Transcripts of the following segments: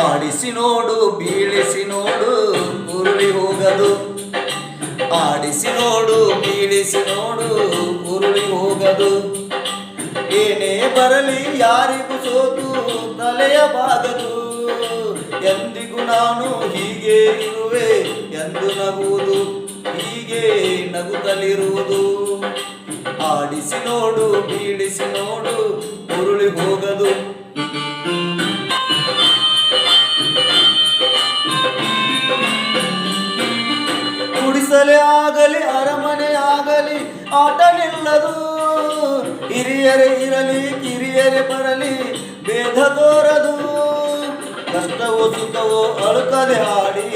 ಆಡಿಸಿ ನೋಡು ಬೀಳಿಸಿ ನೋಡು ಉರುಳಿ ಹೋಗದು. ಆಡಿಸಿ ನೋಡು ಬೀಳಿಸಿ ನೋಡು ಉರುಳಿ ಹೋಗದು. ಏನೇ ಬರಲಿ ಯಾರಿಗೂ ಸೋತು ತಲೆಯ ಬಾಗದು. ಎಂದಿಗೂ ನಾನು ಹೀಗೆ ಇರುವೆ ಎಂದು ನಗುವುದು, ಹೀಗೆ ನಗುತ್ತಲಿರುವುದು. ಆಡಿಸಿ ನೋಡು ಬೀಳಿಸಿ ನೋಡು ಉರುಳಿ ಹೋಗದು. ಗುಡಿಸಲೇ ಆಗಲಿ ಅರಮನೆ ಆಗಲಿ ಆಟ ನಿಲ್ಲದು. ಹಿರಿಯರೇ ಇರಲಿ ಕಿರಿಯರೇ ಬರಲಿ ಭೇದ ತೋರದು. ಕಷ್ಟವೋ ಸುಖವೋ ಅಳುಕದೆ ಹಾಡಿ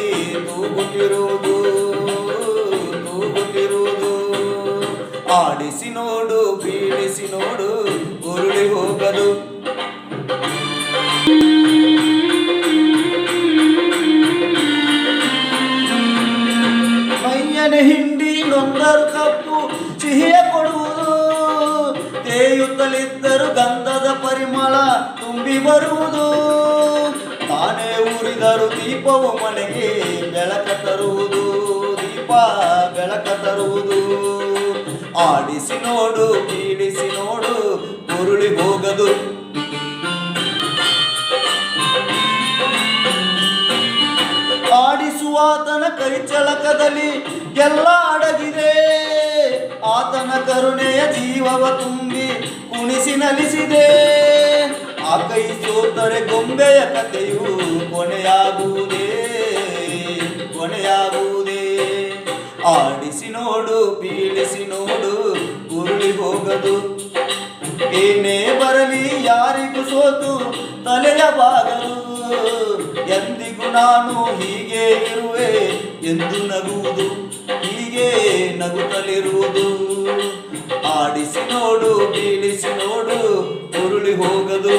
ತೂಗುತ್ತಿರುವುದು, ತೂಗುತ್ತಿರುವುದು. ಆಡಿಸಿ ನೋಡು ಬೀಳಿಸಿ ನೋಡು ಉರುಳಿ ಹೋಗದು. ಮೈಯನೆ ಹಿಂಡಿ ನೊಂದರು ಕಪ್ಪು ಸಿಹಿಯ ಕೊಡುವುದು. ತೇಯುತ್ತಲಿದ್ದರು ಗಂಧದ ಪರಿಮಳ ತುಂಬಿ ಬರುವುದು. ತಾನೇ ಉರಿದರು ದೀಪವು ಮನೆಗೆ ಬೆಳಕ ತರುವುದು, ದೀಪ ಬೆಳಕ ತರುವುದು. ಆಡಿಸಿ ನೋಡು ಬೀಳಿಸಿ ನೋಡು ಉರುಳಿ ಹೋಗದು. ಆಡಿಸುವಾತನ ಕೈ ಚಳಕದಲ್ಲಿ ಎಲ್ಲ ಅಡಗಿದೆ. ಆತನ ಕರುಣೆಯ ಜೀವವ ತುಂಬಿ ಕುಣಿಸಿ ನಲಿಸಿದೆ. ಆ ಕೈ ಸೋತರೆ ಗೊಂಬೆಯ ಕಥೆಯು ಕೊನೆಯಾಗುವುದೇ, ಕೊನೆಯಾಗುವುದೇ. ಆಡಿಸಿ ನೋಡು ಬೀಳಿಸಿ ನೋಡು ಉರುಳಿ ಹೋಗದು. ಏನೇ ಬರಲಿ ಯಾರಿಗೂ ಸೋತು ತಲೆಯ ಬಾಗದು. ಎಂದಿಗೂ ನಾನು ಹೀಗೆ ಇರುವೆ ಎಂದು ನಗುವುದು, ಹೀಗೆ ನಗುತ್ತಲಿರುವುದು. ಆಡಿಸಿ ನೋಡು ಬೀಳಿಸಿ ನೋಡು ಉರುಳಿ ಹೋಗದು.